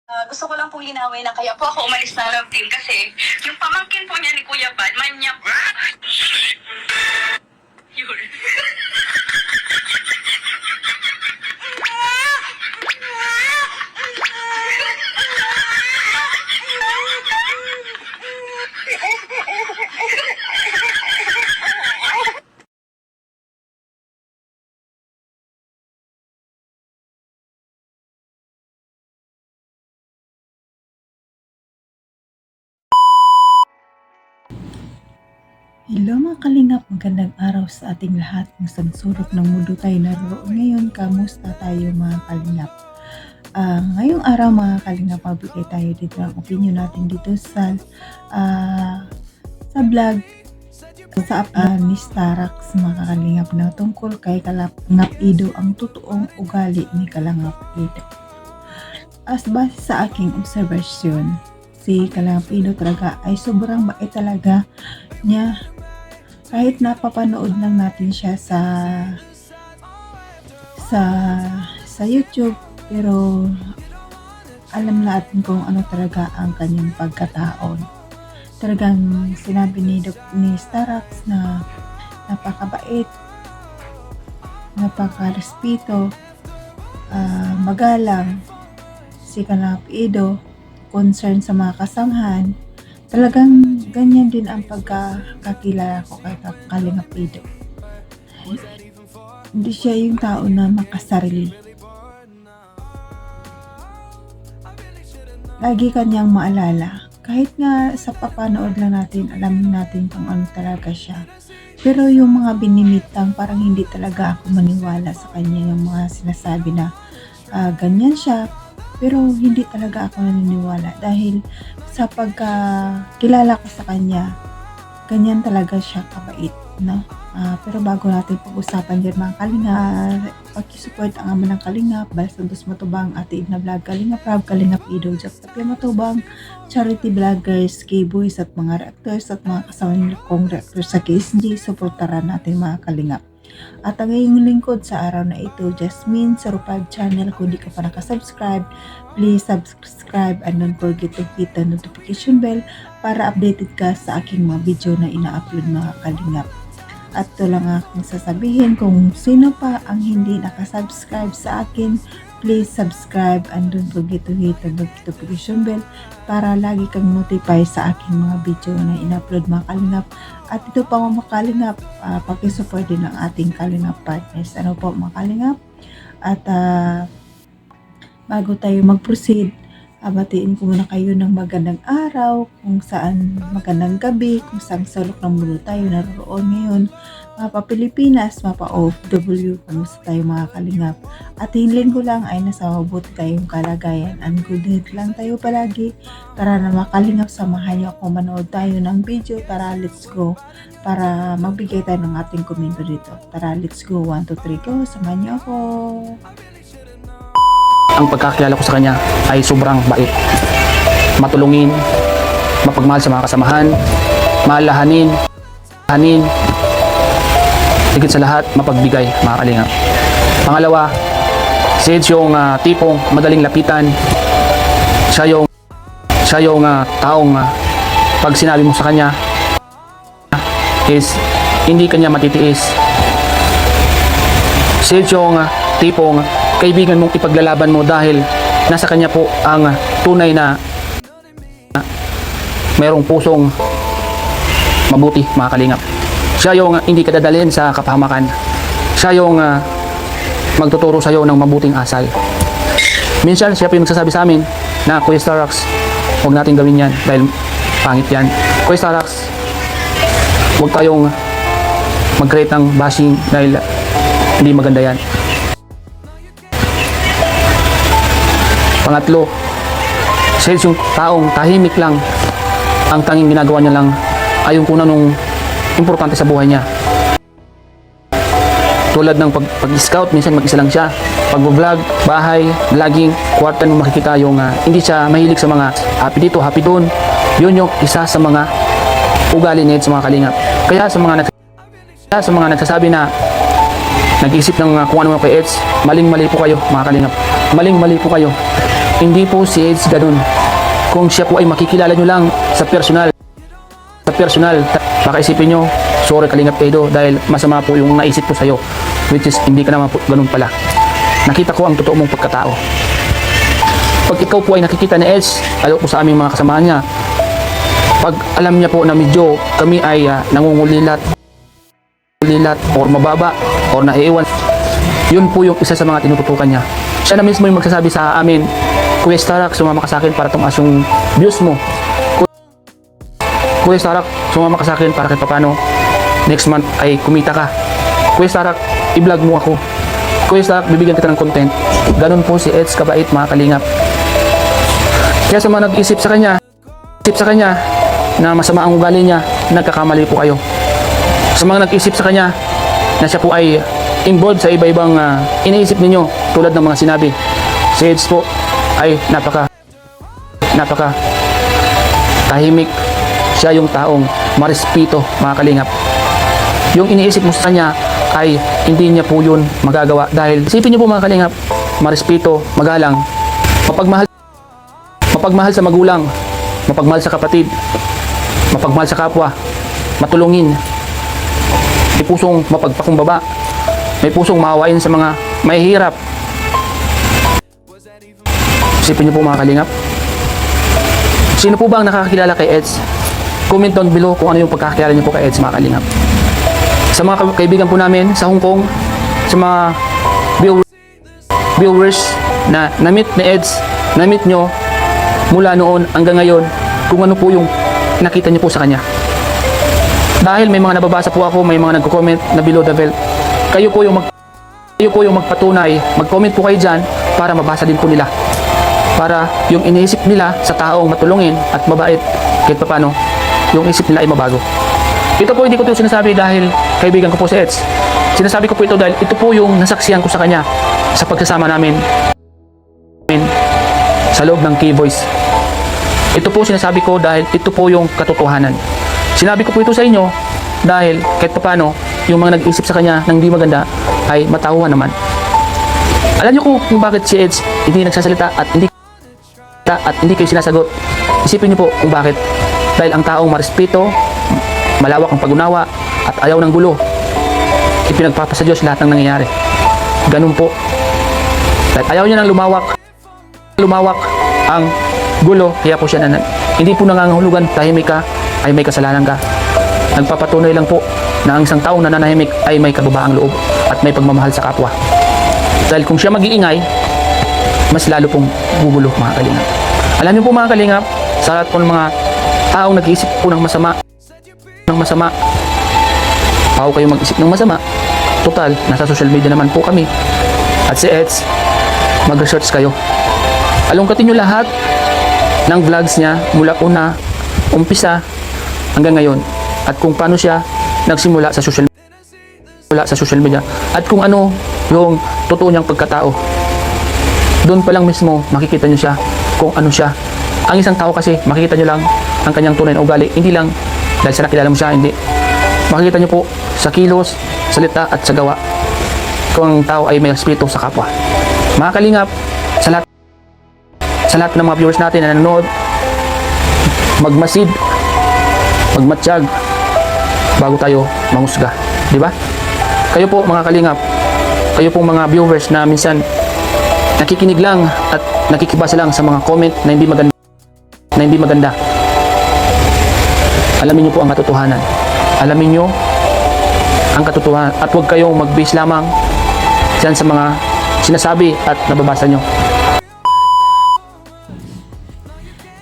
Gusto ko lang pong linawin na kaya po ako umalis ng love team kasi yung pamangkin po niya ni Kuya Bal, manyak. Yun. Hello mga kalingap, magandang araw sa ating lahat. Kung saan sulok ng mundo tayo naroon ngayon, kamusta tayo mga kalingap? Ngayong araw mga kalingap, magbigay tayo dito ang opinion natin dito sa vlog sa ni Starax mga kalingap na tungkol kay Kalangap Ido, ang totoong ugali ni Kalangap Ido. As base sa aking obserbasyon, si Kalangap Ido talaga ay sobrang bait talaga niya. Kahit napapanood lang natin siya sa YouTube, pero alam natin kung ano talaga ang kanyang pagkataon. Talagang sinabi ni Starax na napakabait, napakarespeto, magalang si Kalangap Ido, concern sa mga kasanghan. Talagang ganyan din ang pagkakakilala ko kay Kalingap Ido. Hindi siya yung tao na makasarili. Lagi kanyang maalala. Kahit nga sa papanood lang natin, alam natin kung ano talaga siya. Pero yung mga binimitang, parang hindi talaga ako maniwala sa kanya. Yung mga sinasabi na ganyan siya. Pero hindi talaga ako naniniwala dahil sa pagkakilala ko sa kanya, ganyan talaga siya kabait, no? Pero bago natin pag-usapan dyan mga kalingap, pag-support ang ama ng kalingap, Bal Santos Matubang, Ate Edna Vlog, Kalingap Rab, Kalingap Ido, Jack Tapia Matubang, charity vloggers, K-boys at mga reactors at mga kasama kong reactors sa KSG, supportaran natin mga kalingap. At ang iyong lingkod sa araw na ito, Jasmine Sarupag Channel. Kung di ka pa nakasubscribe, please subscribe and don't forget to hit the notification bell para updated ka sa aking mga video na ina-upload mga kalingap. At ito lang aking sasabihin, kung sino pa ang hindi nakasubscribe sa akin, please subscribe and don't forget to hit the notification bell para lagi kang notify sa aking mga video na ina-upload mga kalingap. At ito pa mga kalingap, pakisupport din ang ating kalingap partners. Ano po mga kalingap? At bago tayo mag-proceed, batiin ko muna kayo ng magandang araw, kung saan magandang gabi, kung saan sulok ng mundo tayo naroon ngayon. Mapa Pilipinas, mapa OFW, kamusta tayo mga kalingap? At hilin ko lang ay nasa mabuti tayong kalagayan and good health lang tayo palagi. Tara na mga kalingap, samahan niyo ako manood tayo ng video. Tara, let's go. Para magbigay tayo ng ating komento dito. Tara, let's go. 1, 2, 3, go. Samahan niyo ako. Ang pagkakilala ko sa kanya ay sobrang bait, matulungin, mapagmahal sa mga kasamahan, maalahanin, higit sa lahat, mapagbigay mga kalingap. Pangalawa, si Eds yung tipong madaling lapitan. Siya yung taong pag sinabi mo sa kanya is hindi kanya matitiis. Si Eds yung tipong kaibigan mong ipaglalaban mo dahil nasa kanya po ang tunay na mayroong pusong mabuti mga kalingap. Siya yung hindi ka dadalhin sa kapahamakan. Siya yung magtuturo sa iyo ng mabuting asal. Minsan siya po yung nagsasabi sa amin na, Kuya Starax, huwag natin gawin yan dahil pangit yan. Kuya Starax, huwag tayong mag-create ng bashing dahil hindi maganda yan. Pangatlo, siya yung taong tahimik lang. Ang tanging ginagawa niya lang ay yung kuna nung importante sa buhay niya. Tulad ng pag-scout, minsan mag-isa lang siya. Pag-vlog, bahay, vlogging, kwartan mo makikita yung hindi siya mahilig sa mga happy dito, happy doon. Yun yung isa sa mga ugali niya sa mga kalingap. Kaya sa mga nagsasabi na nag-isip ng kung ano kay Eds, maling-mali po kayo mga kalingap. Maling-mali po kayo. Hindi po si Eds ganun. Kung siya po ay makikilala nyo lang sa personal, baka isipin nyo, sorry Kalingap Edo dahil masama po yung naisip ko sa'yo, which is hindi ka naman po ganun pala. Nakita ko ang totoo mong pagkatao. Pag ikaw po ay nakikita ni Eds, alam po sa aming mga kasamahan niya, pag alam niya po na medyo kami ay nangungulilat or mababa or naiiwan, yun po yung isa sa mga tinututukan niya. Siya na mismo yung magsasabi sa amin, Kuya Starak, sumama ka sa akin para tumaas yung views mo. Kuya Starak, sumama ka sa akin para kahit papano next month ay kumita ka. Kuya Starak, i-vlog mo ako. Kuya Starak, bibigyan kita ng content. Ganun po si Eds kabait, mga kalingap. Kaya sa mga nag-isip sa kanya na masama ang ugali niya, nagkakamali po kayo. Sa mga nag-isip sa kanya na siya po ay involved sa iba-ibang iniisip ninyo tulad ng mga sinabi, si Eds po ay napaka tahimik. Siya yung taong marespeto, mga kalingap. Yung iniisip mo sa kanya ay hindi niya po yun magagawa dahil isipin niyo po, mga kalingap, marespeto, magalang, mapagmahal sa magulang, mapagmahal sa kapatid, mapagmahal sa kapwa, matulungin, may pusong mapagpakumbaba, may pusong maawain sa mga mahihirap. Isipin niyo po, mga kalingap, sino po ba ang nakakakilala kay Eds? Comment down below kung ano yung pagkakakilala niyo po kay Eds, mga kalingap. Sa mga kaibigan po namin sa Hong Kong, sa mga viewers na na-meet ni Eds, na-meet nyo mula noon hanggang ngayon, kung ano po yung nakita niyo po sa kanya. Dahil may mga nababasa po ako, may mga nagko-comment na below the belt. Kayo po yung magpatunay, mag-comment po kayo dyan para mabasa din po nila. Para yung iniisip nila sa taong matulungin at mabait, kahit paano, yung isip nila ay mabago. Ito po hindi ko ito sinasabi dahil kaibigan ko po si Eds. Sinasabi ko po ito dahil ito po yung nasaksihan ko sa kanya sa pagsasama namin sa loob ng K-Voice. Ito po sinasabi ko dahil ito po yung katotohanan. Sinabi ko po ito sa inyo dahil kahit paano yung mga nag-isip sa kanya ng hindi maganda ay matauhan naman. Alam niyo kung bakit si Eds hindi nagsasalita at hindi kayo sinasagot. Isipin niyo po kung bakit. Dahil ang taong marespeto, malawak ang pag-unawa at ayaw ng gulo, ipinagpapasa Diyos lahat ng nangyayari. Ganun po. Dahil ayaw niya ng lumawak ang gulo, kaya po siya hindi po nangangahulugan tahimik ka ay may kasalanan ka. Nagpapatunay lang po na ang isang taong nananahimik ay may kababaang loob at may pagmamahal sa kapwa. Dahil kung siya mag-iingay, mas lalo pong gugulo, mga kalingap. Alam niyo po, mga kalingap, sa lahat po ng mga taong nag-iisip po ng masama, ako kayo mag-isip ng masama, total, nasa social media naman po kami. At si Eds, mag-research kayo. Alungkatin nyo lahat ng vlogs niya mula umpisa hanggang ngayon. At kung paano siya nagsimula sa social media. At kung ano yung totoo niyang pagkatao. Doon pa lang mismo makikita nyo siya kung ano siya. Ang isang tao kasi makikita nyo lang ang kanyang tunay na ugali. Hindi lang dahil sa nakilala mo siya, hindi. Makikita nyo po sa kilos, salita at sa gawa kung ang tao ay may espiritu sa kapwa. Mga kalingap, sa lahat ng mga viewers natin na nanonood, magmasid, magmatsyag bago tayo manghusga, di ba? Kayo po, mga kalingap, kayo pong mga viewers na minsan nakikinig lang at nakikibasa lang sa mga comment na hindi maganda. Alamin niyo po ang katotohanan. Alamin niyo ang katotohanan at huwag kayong mag-base lamang diyan sa mga sinasabi at nababasa niyo.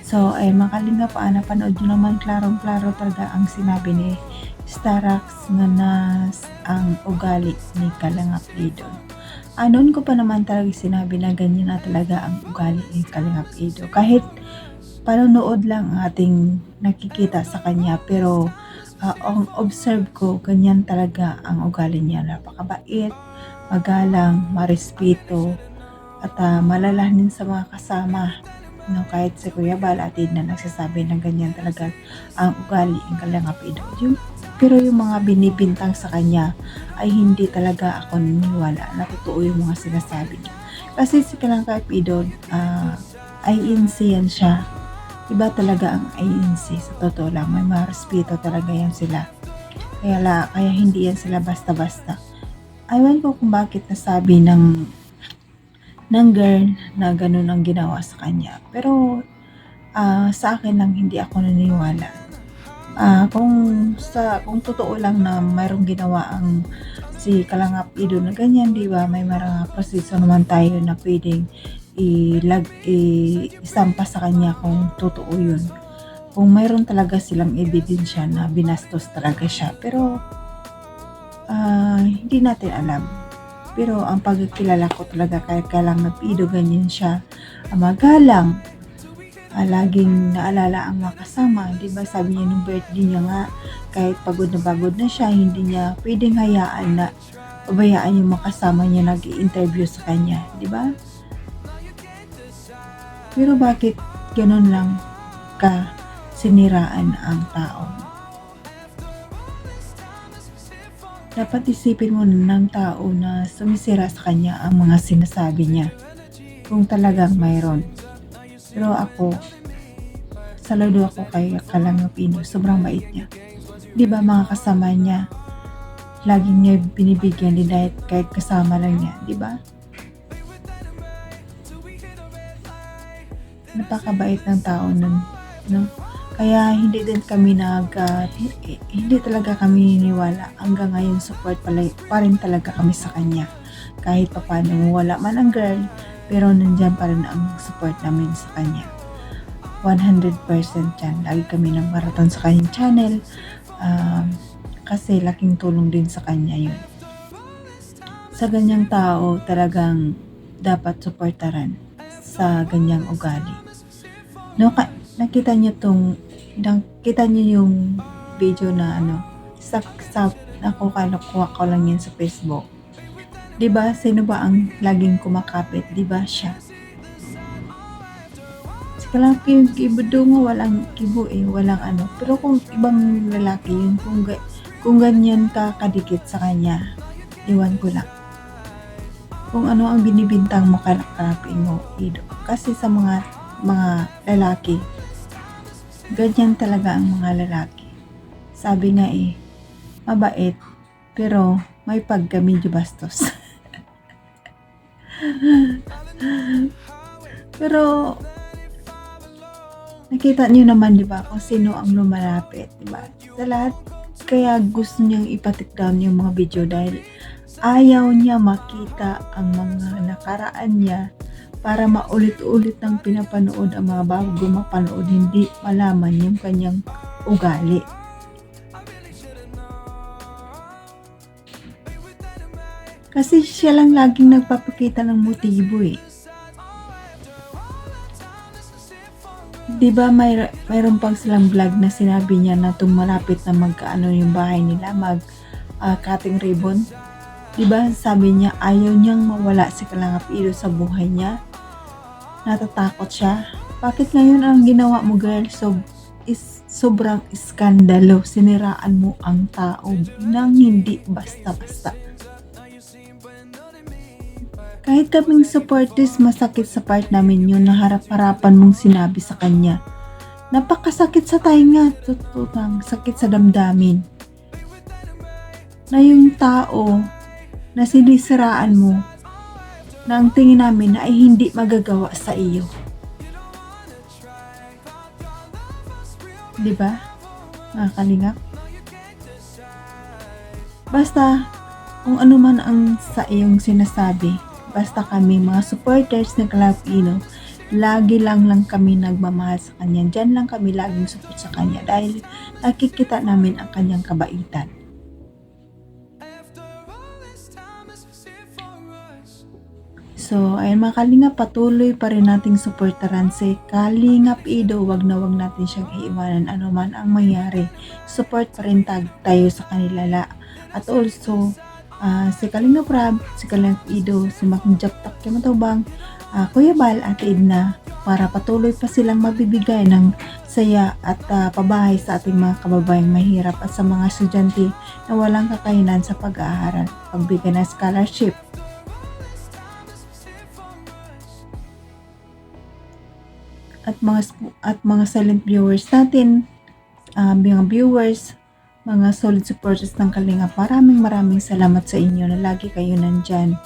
So, ay mga kalingap, napanood nyo naman klarong-klaro talaga ang sinabi ni Starax na ang ugali ni Kalingap Edo. Noon ko pa naman talaga sinabi na ganyan na talaga ang ugali ni Kalingap Edo. Kahit panonood lang ang ating nakikita sa kanya, pero ang observe ko, ganyan talaga ang ugali niya. Napakabait, magalang, marespeto, at malalahanin sa mga kasama. No, kahit si Kuya Bal at na nagsasabi na ganyan talaga ang ugali ng Kalingap Edo. Pero yung mga binibintang sa kanya ay hindi talaga ako naniniwala na totoo yung mga sinasabi niya. Kasi si Kalingap Edo, INC yan siya. Iba talaga ang INC, sa totoo lang. May mga respeto talaga yan sila. Kaya hindi yan sila basta-basta. Aywan ko kung bakit nasabi ng girl na ganun ang ginawa sa kanya. Pero sa akin lang hindi ako naniniwala. Kung totoo lang na mayroong ginawa ang si Kalangap Ido na ganyan, di ba? May mga proseso naman tayo na pwedeng isampa sa kanya kung totoo yun. Kung mayroon talaga silang ebidensya na binastos talaga siya. Pero hindi natin alam. Pero ang pagkakilala ko talaga kay Kalangap Ido, ganyan siya. Magalang. Laging naalala ang mga kasama. Diba sabi niya nung birthday niya nga, kahit pagod na siya, hindi niya pwedeng hayaan na pabayaan yung mga kasama niya nag-i-interview sa kanya. Diba? Pero bakit ganun lang ka siniraan ang tao? Dapat isipin mo ng tao na sumisira sa kanya ang mga sinasabi niya. Kung talagang mayroon. Pero ako, saludo ako kay Kalangap Ido. Sobrang bait niya. Di ba mga kasama niya, laging niya binibigyan din kahit kasama lang niya. Di ba? Napakabait ng tao nun. No? Kaya hindi din kami hindi talaga kami niniwala. Hanggang ngayon support pa rin talaga kami sa kanya. Kahit pa paano wala man ang girl, pero nandyan pa rin ang support namin sa kanya. 100% yan. Lagi kami nang marathon sa kanyang channel. Kasi laking tulong din sa kanya yun. Sa ganyang tao, talagang dapat supportaran sa ganyang ugali. No, nakita niyo yung video na nakuha ko lang yan sa Facebook. Diba, sino ba ang laging kumakapit? Diba siya? Kailangan yung kibo nga, walang kibo walang ano. Pero kung ibang lalaki yun, kung ganyan ka kadikit sa kanya, iwan ko lang. Kung ano ang binibintang mo kalakapin mo, Ido. Kasi sa mga lalaki, ganyan talaga ang mga lalaki. Sabi nga mabait, pero may pagka medyo bastos. Pero nakita niyo naman, di ba, kung sino ang lumalapit, di ba? Sa lahat, kaya gusto niyang ipatik down yung mga video dahil ayaw niya makita ang mga nakaraan niya para maulit-ulit ng pinapanood ang mga bago mapanood, hindi malaman yung kanyang ugali. Kasi siya lang laging nagpapakita ng motibo Diba mayroon pang silang vlog na sinabi niya na malapit na magkaano yung bahay nila, cutting ribbon. Diba sabi niya ayaw niyang mawala si Kalangap Ido sa buhay niya. Natatakot siya. Bakit ngayon ang ginawa mo, girl? Sobrang iskandalo. Siniraan mo ang tao nang hindi basta-basta. Kahit kaming supporters, masakit sa part namin yun na harap-harapan mong sinabi sa kanya. Napakasakit sa tainga, tututang sakit sa damdamin. Na yung tao na sinisiraan mo, na ang tingin namin na ay hindi magagawa sa iyo. Diba? Mga kalingap? Basta, kung ano man ang sa iyong sinasabi, basta kami mga supporters ng Kalangap Ido, lagi lang kami nagmamahal sa kanya. Diyan lang kami laging support sa kanya dahil nakikita namin ang kanyang kabaitan. So, ayun mga kalingap, patuloy pa rin nating supportaran si Kalingap Ido. Wag na wag natin siyang iiwanan anuman ang mangyari. Support pa rin tayo sa kanila. At also, si Kalingap Rab, si Kalingap Ido, si Makinjaptak Kimatubang, Kuya Bal at Edna, para patuloy pa silang magbibigay ng saya at pabahay sa ating mga kababayang mahirap at sa mga estudyante na walang kakayanan sa pag-aaral, pagbigay ng scholarship. at mga silent viewers natin, mga viewers, mga solid supporters ng Kalingap. Maraming salamat sa inyo na lagi kayo nandyan,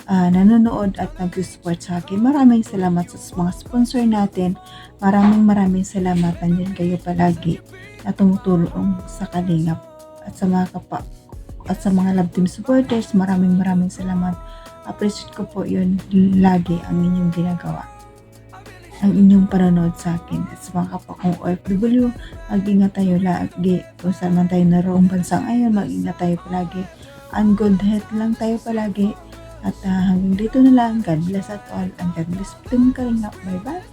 nanonood at nag-support sa akin. Maraming salamat sa mga sponsor natin. Maraming salamat, nandyan kayo palagi na tumutulong sa Kalingap. At sa mga love team supporters, maraming salamat. Appreciate ko po yun lagi ang inyong ginagawa, ang inyong panonood sa akin. At sa mga kapwa kong OFW, mag-ingat tayo lagi kung saan man tayo naroong bansa ngayon. Mag-ingat tayo palagi, and good health lang tayo palagi. At hanggang dito na lang. God bless at all, and God bless Team Kalingap. Bye bye.